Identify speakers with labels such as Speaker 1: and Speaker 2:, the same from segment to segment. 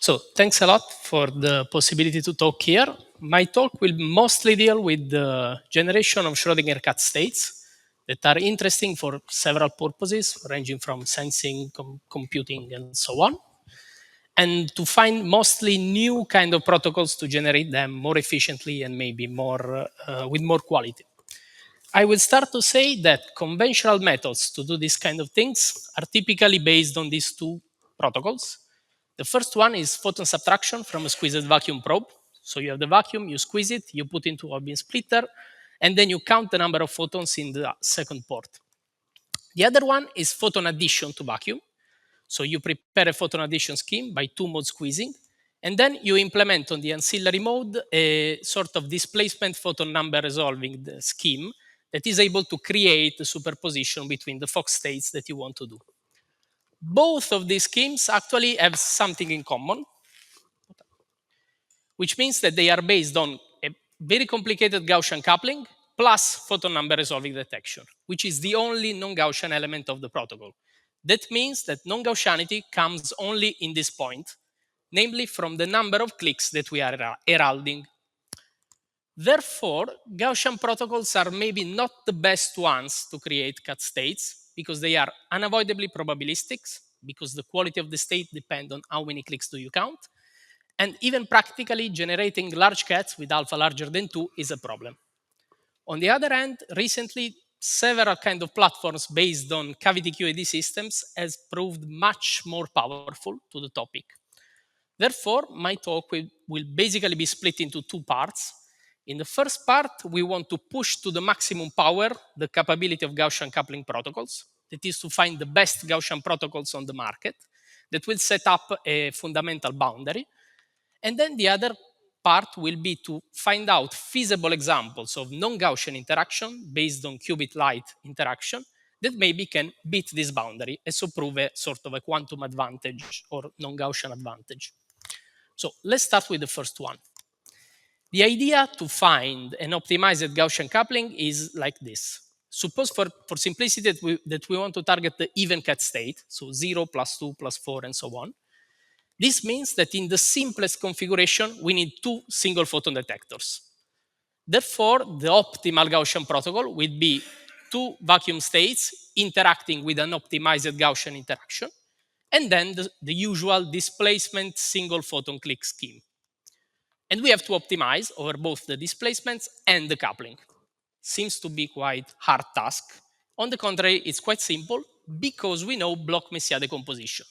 Speaker 1: So thanks a lot for the possibility to talk here. My talk will mostly deal with the generation of Schrödinger cat states that are interesting for several purposes, ranging from sensing, computing, and so on, and to find mostly new kind of protocols to generate them more efficiently and maybe more with more quality. I will start to say that conventional methods to do these kind of things are typically based on these two protocols. The first one is photon subtraction from a squeezed vacuum probe. So you have the vacuum, you squeeze it, you put into a beam splitter, and then you count the number of photons in the second port. The other one is photon addition to vacuum. So you prepare a photon addition scheme by two-mode squeezing, and then you implement on the ancillary mode a sort of displacement photon number resolving the scheme that is able to create a superposition between the Fock states that you want to do. Both of these schemes actually have something in common, which means that they are based on a very complicated Gaussian coupling plus photon number resolving detection, which is the only non-Gaussian element of the protocol. That means that non-Gaussianity comes only in this point, namely from the number of clicks that we are heralding. Therefore, Gaussian protocols are maybe not the best ones to create cat states because they are unavoidably probabilistic, because the quality of the state depends on how many clicks do you count. And even practically generating large cats with alpha larger than 2 is a problem. On the other hand, recently, several kind of platforms based on cavity QED systems has proved much more powerful to the topic. Therefore, my talk will basically be split into two parts. In the first part, we want to push to the maximum power the capability of Gaussian coupling protocols. That is to find the best Gaussian protocols on the market that will set up a fundamental boundary. And then the other part will be to find out feasible examples of non-Gaussian interaction based on qubit light interaction that maybe can beat this boundary and so prove a sort of a quantum advantage or non-Gaussian advantage. So let's start with the first one. The idea to find an optimized Gaussian coupling is like this. Suppose for simplicity that we want to target the even cat state, so 0, +2, +4, and so on. This means that in the simplest configuration, we need two single photon detectors. Therefore, the optimal Gaussian protocol will be two vacuum states interacting with an optimized Gaussian interaction, and then the usual displacement single photon click scheme. And we have to optimize over both the displacements and the coupling. Seems to be quite hard task. On the contrary, it's quite simple because we know Bloch-Messier decomposition.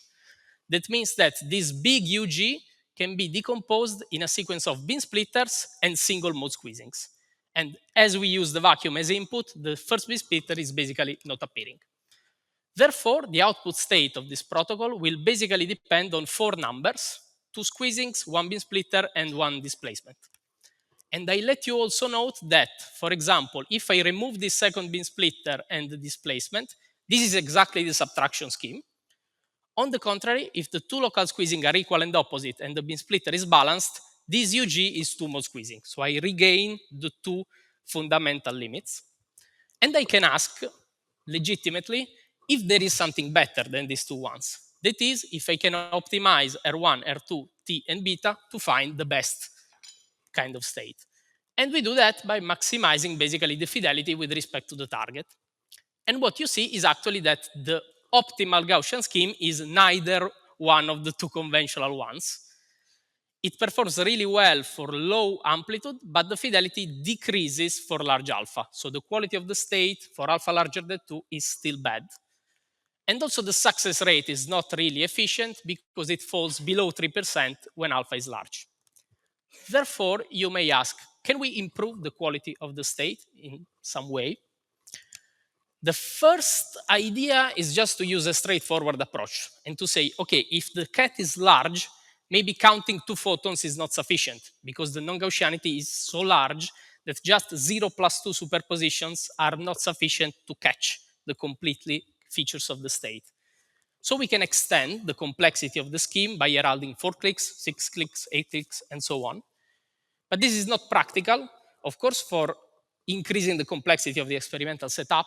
Speaker 1: That means that this big UG can be decomposed in a sequence of beam splitters and single mode squeezings. And as we use the vacuum as input, the first beam splitter is basically not appearing. Therefore, the output state of this protocol will basically depend on four numbers: two squeezings, one beam splitter, and one displacement. And I let you also note that, for example, if I remove this second beam splitter and the displacement, this is exactly the subtraction scheme. On the contrary, if the two local squeezing are equal and opposite and the beam splitter is balanced, this UG is two-mode squeezing. So I regain the two fundamental limits. And I can ask legitimately if there is something better than these two ones. That is, if I can optimize R1, R2, T, and beta to find the best kind of state. And we do that by maximizing basically the fidelity with respect to the target. And what you see is actually that the optimal Gaussian scheme is neither one of the two conventional ones. It performs really well for low amplitude, but the fidelity decreases for large alpha. So the quality of the state for alpha larger than 2 is still bad. And also the success rate is not really efficient because it falls below 3% when alpha is large. Therefore, you may ask, can we improve the quality of the state in some way? The first idea is just to use a straightforward approach and to say, okay, if the cat is large, maybe counting two photons is not sufficient because the non-Gaussianity is so large that just 0 + 2 superpositions are not sufficient to catch the completely features of the state. So we can extend the complexity of the scheme by heralding 4 clicks, 6 clicks, 8 clicks, and so on. But this is not practical, of course, for increasing the complexity of the experimental setup,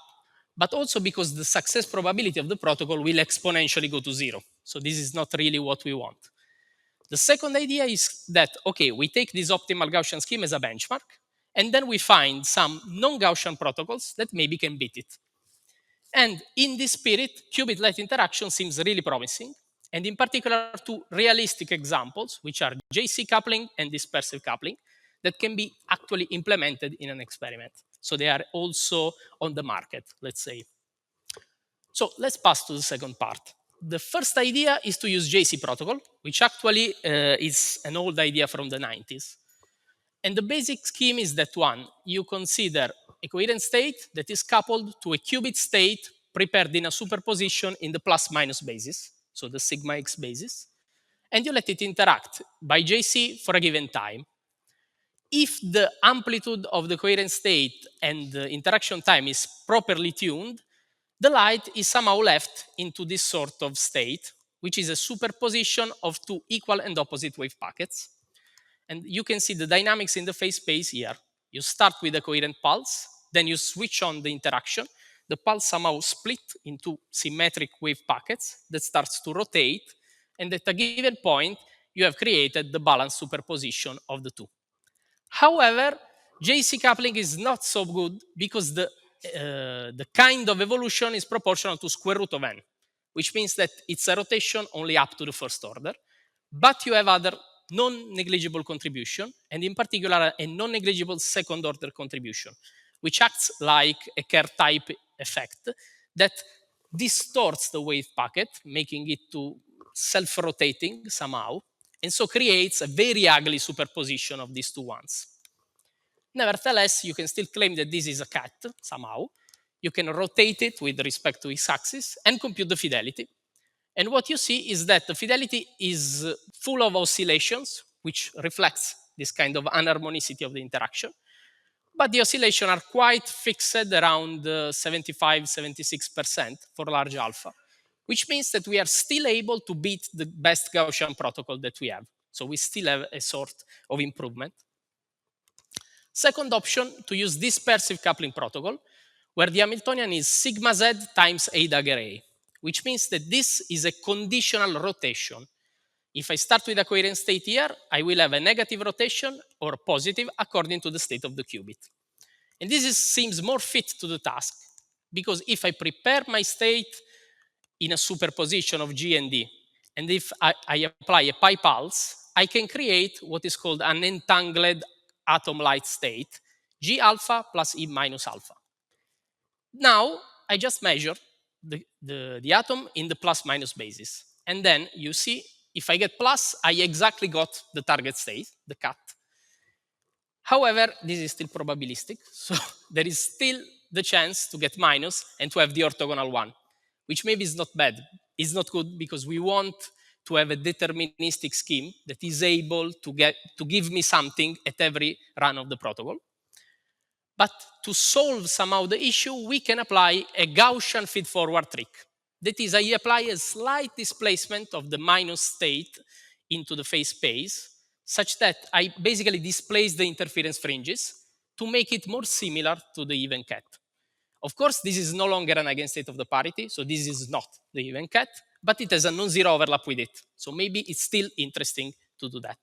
Speaker 1: but also because the success probability of the protocol will exponentially go to 0. So this is not really what we want. The second idea is that, okay, we take this optimal Gaussian scheme as a benchmark, and then we find some non-Gaussian protocols that maybe can beat it. And in this spirit, qubit-light interaction seems really promising, and in particular two realistic examples, which are JC coupling and dispersive coupling, that can be actually implemented in an experiment. So they are also on the market, let's say. So let's pass to the second part. The first idea is to use JC protocol, which actually is an old idea from the 90s. And the basic scheme is that one, you consider a coherent state that is coupled to a qubit state prepared in a superposition in the plus minus basis, so the sigma x basis, and you let it interact by JC for a given time. If the amplitude of the coherent state and the interaction time is properly tuned, the light is somehow left into this sort of state, which is a superposition of two equal and opposite wave packets. And you can see the dynamics in the phase space here. You start with a coherent pulse, then you switch on the interaction. The pulse somehow split into symmetric wave packets that starts to rotate, and at a given point, you have created the balanced superposition of the two. However, JC coupling is not so good because the kind of evolution is proportional to square root of n, which means that it's a rotation only up to the first order. But you have other non-negligible contribution, and in particular, a non-negligible second order contribution, which acts like a Kerr type effect that distorts the wave packet, making it to self-rotating somehow, and so creates a very ugly superposition of these two ones. Nevertheless, you can still claim that this is a cat somehow. You can rotate it with respect to its axis and compute the fidelity. And what you see is that the fidelity is full of oscillations, which reflects this kind of unharmonicity of the interaction. But the oscillations are quite fixed around 75-76% for large alpha, which means that we are still able to beat the best Gaussian protocol that we have. So we still have a sort of improvement. Second option, to use dispersive coupling protocol, where the Hamiltonian is sigma z times a dagger a, which means that this is a conditional rotation. If I start with a coherent state here, I will have a negative rotation or positive according to the state of the qubit. And seems more fit to the task, because if I prepare my state in a superposition of G and D, and if I apply a pi pulse, I can create what is called an entangled atom light state, G alpha plus E minus alpha. Now, I just measure the atom in the plus minus basis. And then you see, if I get plus, I exactly got the target state, the cut. However, this is still probabilistic. So there is still the chance to get minus and to have the orthogonal one, which maybe is not bad. It's not good because we want to have a deterministic scheme that is able to give me something at every run of the protocol. But to solve somehow the issue, we can apply a Gaussian feed-forward trick. That is, I apply a slight displacement of the minus state into the phase space, such that I basically displace the interference fringes to make it more similar to the even cat. Of course, this is no longer an eigenstate of the parity, so this is not the even cat, but it has a non-zero overlap with it. So maybe it's still interesting to do that.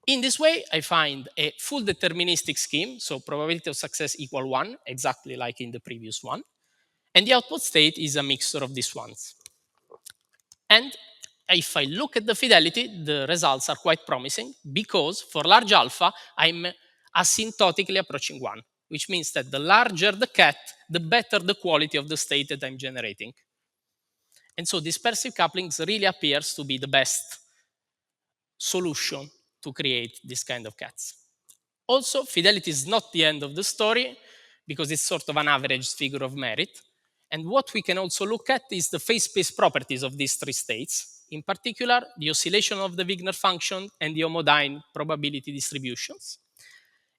Speaker 1: In this way, I find a full deterministic scheme, so probability of success equal 1, exactly like in the previous one. And the output state is a mixture of these ones. And if I look at the fidelity, the results are quite promising because for large alpha, I'm asymptotically approaching 1, which means that the larger the cat, the better the quality of the state that I'm generating. And so dispersive couplings really appears to be the best solution to create this kind of cats. Also, fidelity is not the end of the story because it's sort of an average figure of merit. And what we can also look at is the phase space properties of these three states, in particular, the oscillation of the Wigner function and the homodyne probability distributions.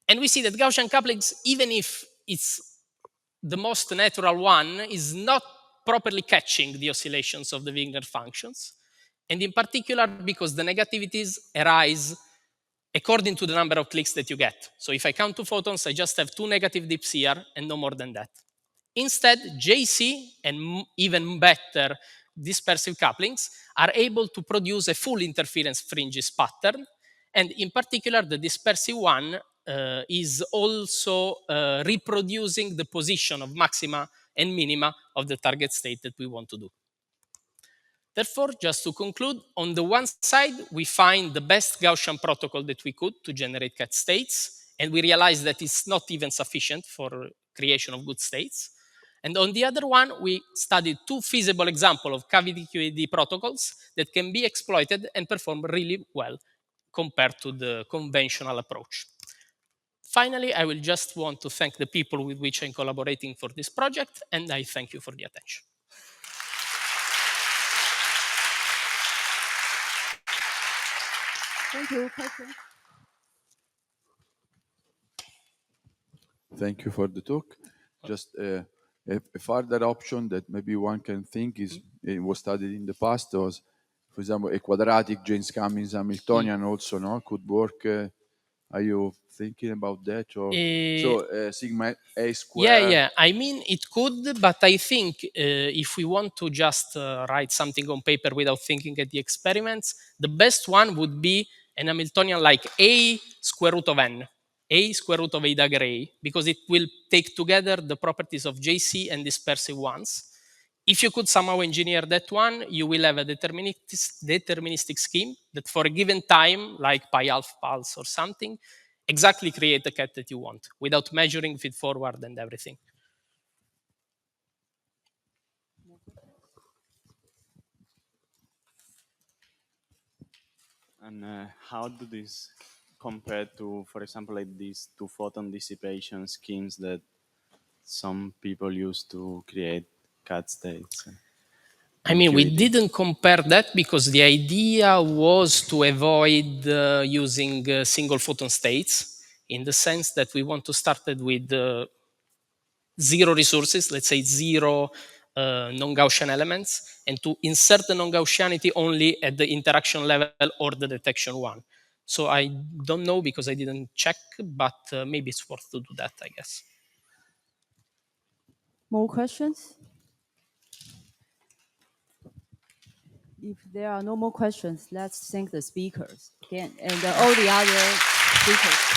Speaker 1: And we see that Gaussian couplings, even if it's the most natural one, is not properly catching the oscillations of the Wigner functions. And in particular, because the negativities arise according to the number of clicks that you get. So if I count 2 photons, I just have 2 negative dips here and no more than that. Instead, JC, and even better, dispersive couplings are able to produce a full interference fringes pattern. And in particular, the dispersive one is also reproducing the position of maxima and minima of the target state that we want to do. Therefore, just to conclude, on the one side, we find the best Gaussian protocol that we could to generate cat states, and we realize that it's not even sufficient for creation of good states. And on the other one, we studied two feasible examples of cavity QED protocols that can be exploited and perform really well compared to the conventional approach. Finally, I will just want to thank the people with which I'm collaborating for this project, and I thank you for the attention.
Speaker 2: Thank you, Patrick.
Speaker 3: Thank you for the talk. Just a further option that maybe one can think is, it was studied in the past, was, for example, a quadratic James Cummings Hamiltonian also, no, could work. Are you thinking about that? Or so sigma a square?
Speaker 1: Yeah. I mean, it could, but I think if we want to just write something on paper without thinking at the experiments, the best one would be an Hamiltonian like a square root of n, a square root of a dagger a, because it will take together the properties of JC and dispersive ones. If you could somehow engineer that one, you will have a deterministic scheme that for a given time, like pi half pulse or something, exactly create the cat that you want without measuring feed forward and everything.
Speaker 4: And how do this compare to, for example, like these two photon dissipation schemes that some people use to create cat states?
Speaker 1: I mean, we
Speaker 4: QED?
Speaker 1: didn't compare that because the idea was to avoid using single photon states, in the sense that we want to start it with zero resources, let's say zero non-Gaussian elements, and to insert the non-Gaussianity only at the interaction level or the detection one. So I don't know because I didn't check, but maybe it's worth to do that, I guess.
Speaker 2: More questions? If there are no more questions, let's thank the speakers again and all the other speakers.